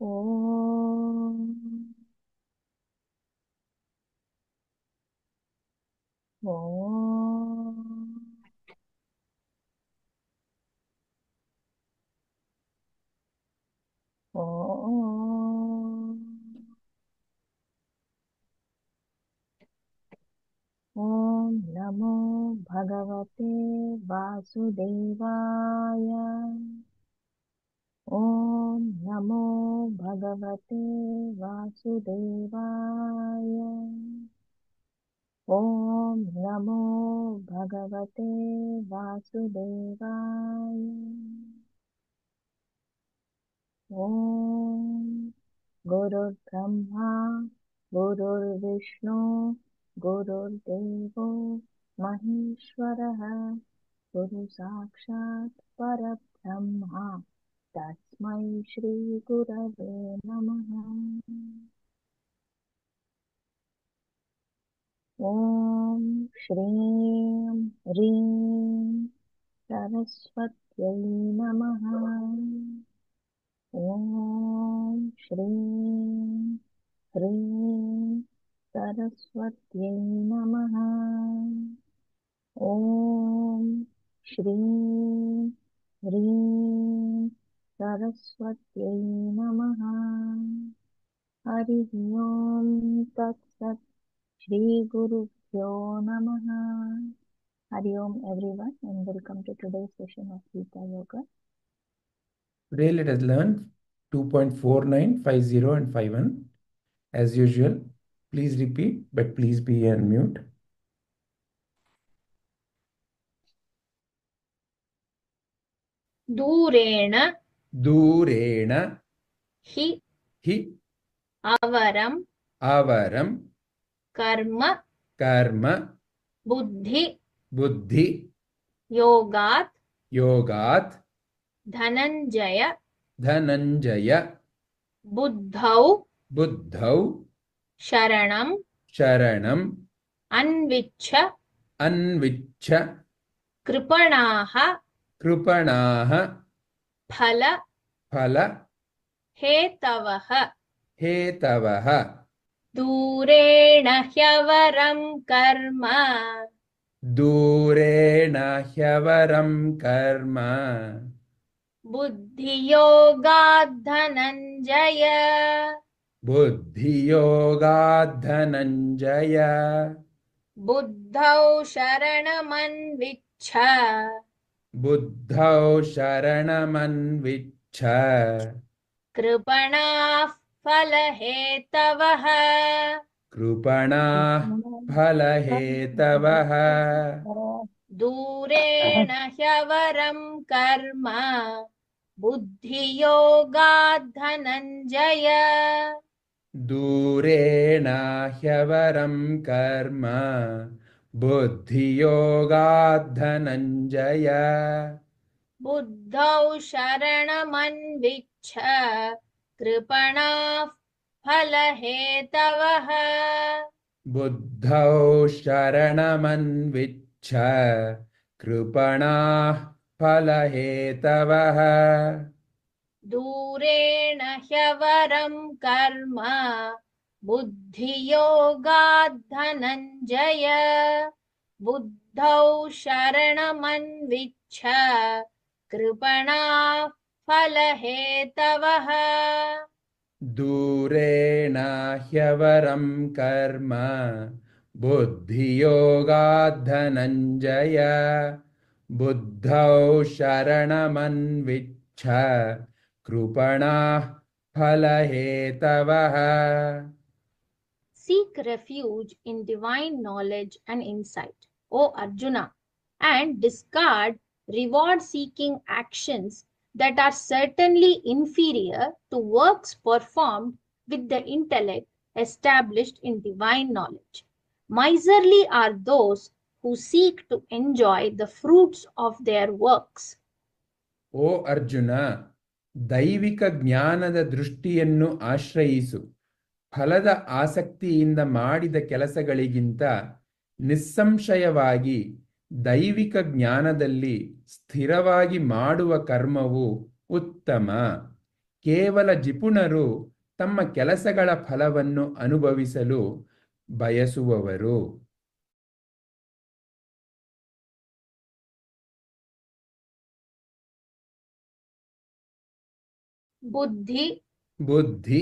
ओम ओम ओम ओम नमो भगवते वासुदेवाय। ओम नमो भगवते वासुदेवाय। ओम नमो भगवते वासुदेवाय। ओम गुरुर्ब्रह्मा गुरुर्विष्णु गुरुर्देवो महेश्वरः गुरु साक्षात् परब्रह्मा तस्मै श्री गुरवे नमः। ॐ श्रीं ह्रीं सरस्वत्यै नमः। ॐ श्रीं ह्रीं सरस्वत्यै नमः। ॐ श्रीं ह्रीं सरस्वत्यै नमः। हरिः ओम तत्सत्। श्री गुरुभ्यो नमः। हरि ओम everyone and welcome to today's session of Gita Yoga. Today let us learn 2.49, 50 and 51. As usual, please repeat, but please be on mute. दूरेण दूरेण हि हि अवरं अवरं कर्म कर्म बुद्धि बुद्धि योगात् योगात् धनञ्जय धनञ्जय बुद्धौ बुद्धौ शरणं शरणम् अन्विच्छ अन्विच्छ कृपणाः कृपणाः फल फल हेतवः। हेतवः। दूरेण ह्यवरं कर्म दूरेण ह्यवरं कर्म बुद्धियोगात् धनञ्जय बुद्धियोगात् धनञ्जय बुद्धौ शरणमन्विच्छ बुद्धौ शरणमन्विच्छ कृपणाः फलहेतवः। कृपणाः फलहेतवः। दूरेण ह्यवरं कर्म बुद्धियोगात् धनञ्जय दूरेण ह्यवरं कर्म बुद्धियोगात् धनञ्जय बुद्धौ शरणमन्विच्छ कृपणाः फलहेतवः। बुद्धौ शरणमन्विच्छ कृपणाः फलहेतवः। दूरेण ह्यवरं कर्म बुद्धियोगात् धनञ्जय बुद्धौ शरणमन्विच्छ कृपणाः फलहेतवः। दूरेण ह्यवरं कर्म बुद्धियोगात् धनञ्जय बुद्धौ शरणमन्विच्छ कृपणाः फलहेतवः। Seek refuge in divine knowledge and insight, O Arjuna, and discard reward-seeking actions that are certainly inferior to works performed with the intellect established in divine knowledge. Miserly are those who seek to enjoy the fruits of their works. ಓ ಅರ್ಜುನ, ದೈವಿಕ ಜ್ಞಾನದ ದೃಷ್ಟಿಯನ್ನು ಆಶ್ರಯಿಸು. ಫಲದ ಆಸಕ್ತಿಯಿಂದ ಮಾಡಿದ ಕೆಲಸಗಳಿಗಿಂತ ನಿಸ್ಸಂಶಯವಾಗಿ ದೈವಿಕ ಜ್ಞಾನದಲ್ಲಿ ಸ್ಥಿರವಾಗಿ ಮಾಡುವ ಕರ್ಮವು ಉತ್ತಮ. ಕೇವಲ ಜಿಪುಣರು ತಮ್ಮ ಕೆಲಸಗಳ ಫಲವನ್ನು ಅನುಭವಿಸಲು ಬಯಸುವವರು. बुद्धि ಬುದ್ಧಿ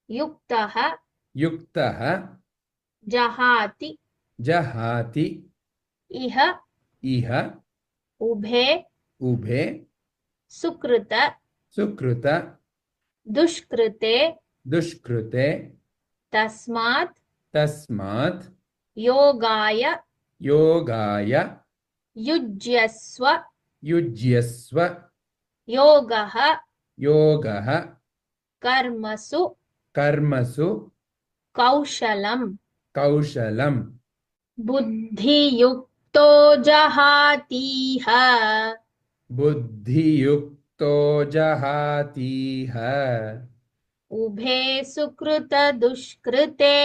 युक्तः ಯುಕ್ತಃ जहाति ಜಹಾತಿ इह ಇಹ उभे ಉಭೆ सुकृत ಸುಕೃತ दुष्कृते ದುಷ್ಕೃತೆ तस्मात् ತಸ್ಮಾತ್ योगाय ಯೋಗಾಯ युज्यस्व ಯುಜ್ಯಸ್ವ योगः ಯೋಗಃ कर्मसु ಕರ್ಮಸು कौशलम् ಕೌಶಲಂ बुद्धियुक्तो जहातीह ಬುದ್ಧಿಯುಕ್ತೋ ಜಹಾತೀಹ उभे सुकृत दुष्कृते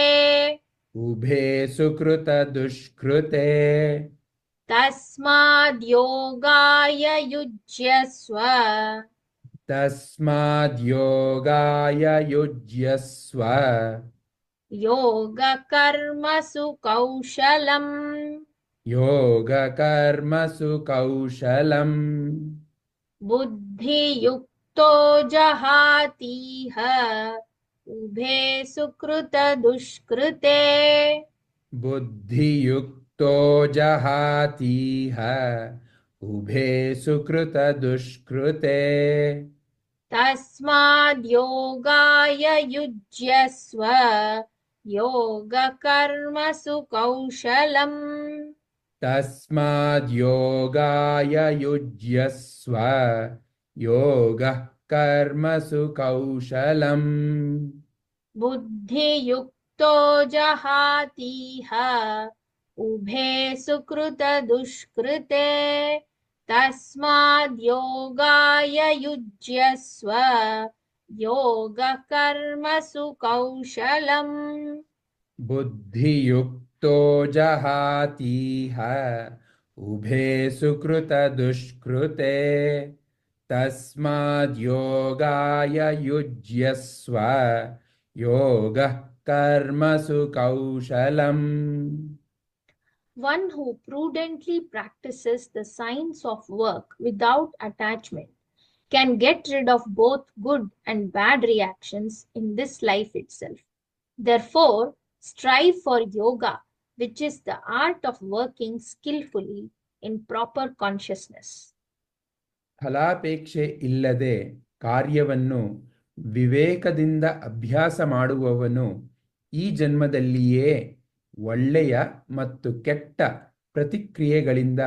ಉಭೇ ಸುಕೃತ ದುಷ್ಕೃತೆ तस्माद् योगाय युज्यस्व ತಸ್ಮಾದ್ ಯೋಗಾಯ ಯುಜ್ಯಸ್ವ योग कर्मसु कौशलम् ಯೋಗ ಕರ್ಮಸು ಕೌಶಲಂ बुद्धियुक्तो जहातीह उभे सुकृत दुष्कृते ಬುದ್ಧಿಯುಕ್ತೋ ಜಹಾತೀಹ ಉಭೇ ಸುಕೃತ ದುಷ್ಕೃತೆ तस्माद् योगाय युज्यस्व योग कर्मसु कौशलम् ತಸ್ಮಾದ್ ಯೋಗಾಯ ಯುಜ್ಯಸ್ವ ಯೋಗಃ ಕರ್ಮಸು ಕೌಶಲಂ बुद्धियुक्तो जहातीह उभे सुकृत दुष्कृते तस्माद् योगाय युज्यस्व योग कर्मसु कौशलम् ಬುದ್ಧಿಯುಕ್ತೋ ಜಹಾತೀಹ ಉಭೇ Sukrutha ದುಷ್ಕೃತೆ ತಸ್ಮಾದ್ ಯೋಗಾಯ ಯುಜ್ಯಸ್ವ ಯೋಗಃ ಕರ್ಮಸು ಕೌಶಲಂ. One who prudently practices the science of work without attachment can get rid of both good and bad reactions in this life itself. Therefore, strive for yoga, which is the art of working skillfully in proper consciousness. ಫಲಾಪೇಕ್ಷೆ ಇಲ್ಲದೆ ಕಾರ್ಯವನ್ನು ವಿವೇಕದಿಂದ ಅಭ್ಯಾಸ ಮಾಡುವವನು ಈ ಜನ್ಮದಲ್ಲಿಯೇ ಒಳ್ಳೆಯ ಮತ್ತು ಕೆಟ್ಟ ಪ್ರತಿಕ್ರಿಯೆಗಳಿಂದ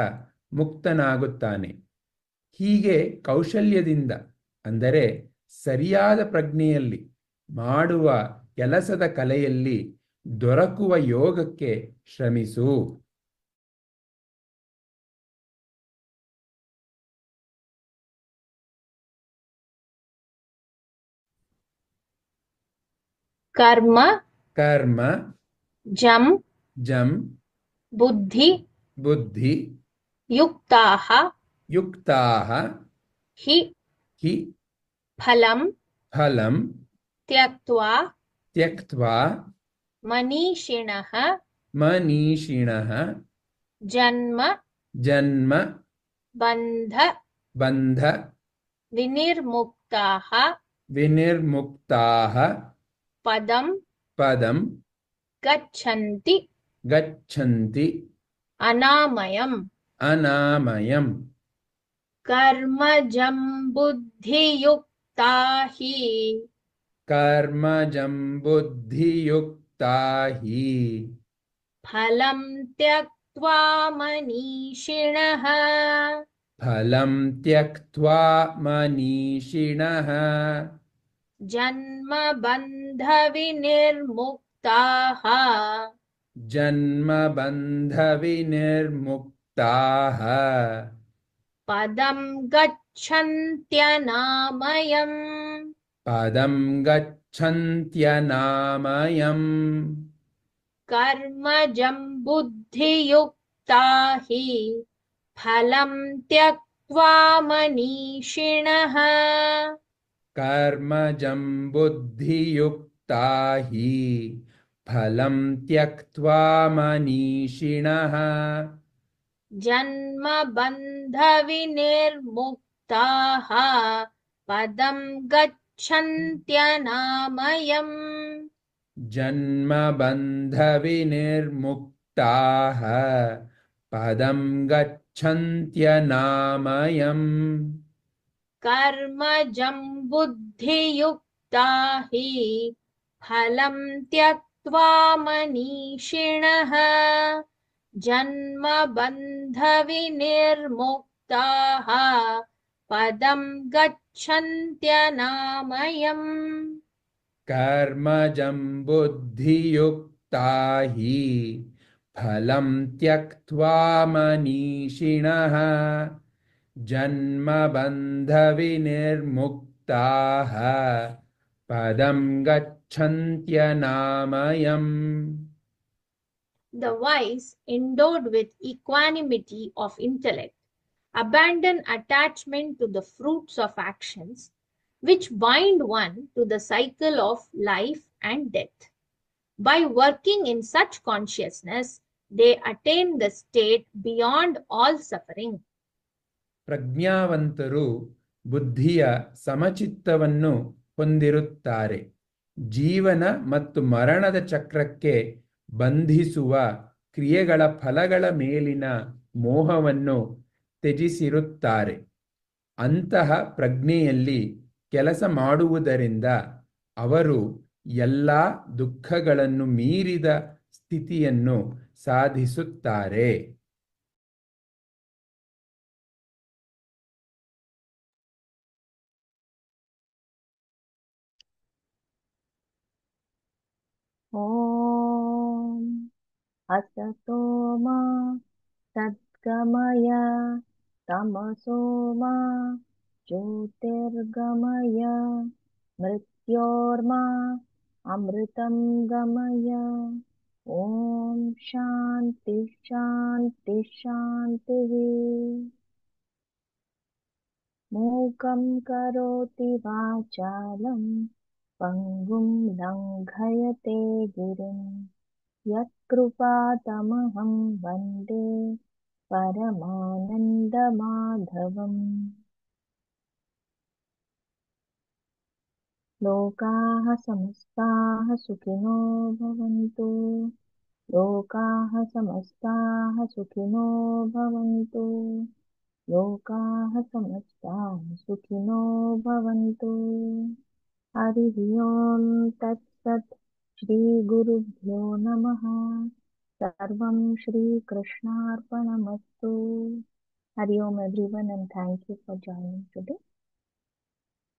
ಮುಕ್ತನಾಗುತ್ತಾನೆ. ಹೀಗೆ ಕೌಶಲ್ಯದಿಂದ ಅಂದರೆ ಸರಿಯಾದ ಪ್ರಜ್ಞೆಯಲ್ಲಿ ಮಾಡುವ ಕೆಲಸದ ಕಲೆಯಲ್ಲಿ ದೊರಕುವ ಯೋಗಕ್ಕೆ ಶ್ರಮಿಸು. कर्म ಕರ್ಮ जम ಜಂ बुद्धि ಬುದ್ಧಿ युक्ताः ಯುಕ್ತಾಃ हि ಹಿ फलं ಫಲಂ त्यक्त्वा ತ್ಯಕ್ತ್ವಾ मनीषिणः ಮನೀಷಿಣಃ जन्म ಜನ್ಮ बन्ध ಬಂಧ विनिर्मुक्ताः ವಿನಿರ್ಮುಕ್ತಾಃ पदं ಪದಂ गच्छन्ति ಗಚ್ಚಂತಿ अनामयम् ಅನಾಮಯಂ. कर्मजं बुद्धियुक्ता हि ಕರ್ಮಜಂ ಬುದ್ಧಿಯುಕ್ತಾ ಹಿ फलं त्यक्त्वा मनीषिणः ಫಲಂ ತ್ಯಕ್ತ್ವಾ ಮನೀಷಿಣಃ जन्मबन्धविनिर्मुक्ताः ಜನ್ಮಬಂಧವಿನಿರ್ಮುಕ್ತಾಃ पदं गच्छन्त्यनामयम् ಪದಂ ಗಚ್ಚಂತ್ಯನಾಮಯಂ. कर्मजं बुद्धियुक्ता हि फलं त्यक्त्वा मनीषिणः कर्मजं बुद्धियुक्ता हि फलं त्यक्त्वा मनीषिणः जन्मबन्धविनिर्मुक्ताः पदं गच्छन्त्यनामयम्। जन्मबन्धविनिर्मुक्ताः पदं गच्छन्त्यनामयम् कर्मजं बुद्धियुक्ता हि फलं त्यक्त्वा मनीषिणः जन्मबन्धविनिर्मुक्ताः पदं गच्छन्त्यनामयम्। कर्मजं बुद्धियुक्ता हि फलं त्यक्त्वा मनीषिणः जन्मबन्धविनिर्मुक्ताः पदं गच्छन्त्यनामयम् The wise, endowed with equanimity of intellect, abandon attachment to the fruits of actions which bind one to the cycle of life and death. By working in such consciousness, they attain the state beyond all suffering. ಪ್ರಜ್ಞಾವಂತರು ಬುದ್ಧಿಯ ಸಮಚಿತ್ತವನ್ನು ಹೊಂದಿರುತ್ತಾರೆ. ಜೀವನ ಮತ್ತು ಮರಣದ ಚಕ್ರಕ್ಕೆ ಬಂಧಿಸುವ ಕ್ರಿಯೆಗಳ ಫಲಗಳ ಮೇಲಿನ ಮೋಹವನ್ನು ತ್ಯಜಿಸಿರುತ್ತಾರೆ. ಅಂತಹ ಪ್ರಜ್ಞೆಯಲ್ಲಿ ಕೆಲಸ ಮಾಡುವುದರಿಂದ ಅವರು ಎಲ್ಲ ದುಃಖಗಳನ್ನು ಮೀರಿದ ಸ್ಥಿತಿಯನ್ನು ಸಾಧಿಸುತ್ತಾರೆ. ॐ असतो मा सद्गमय तमसो मा ज्योतिर्गमय मृत्योर्मा अमृतं गमय। ॐ शान्ति शान्ति शान्तिः। मूकं करोति वाचालं पङ्गुं लङ्घयते गिरिं यत्कृपातमहं वन्दे परमानन्दमाधवम्। लोकाः समस्ताः सुखिनो भवन्तु। लोकाः समस्ताः सुखिनो भवन्तु। लोकाः समस्ताः सुखिनो भवन्तु। हरिः ओम् तत्सत्। श्रीगुरुभ्यो नमः। सर्वं श्रीकृष्णार्पणमस्तु। Hari Om everyone and thank you for joining today.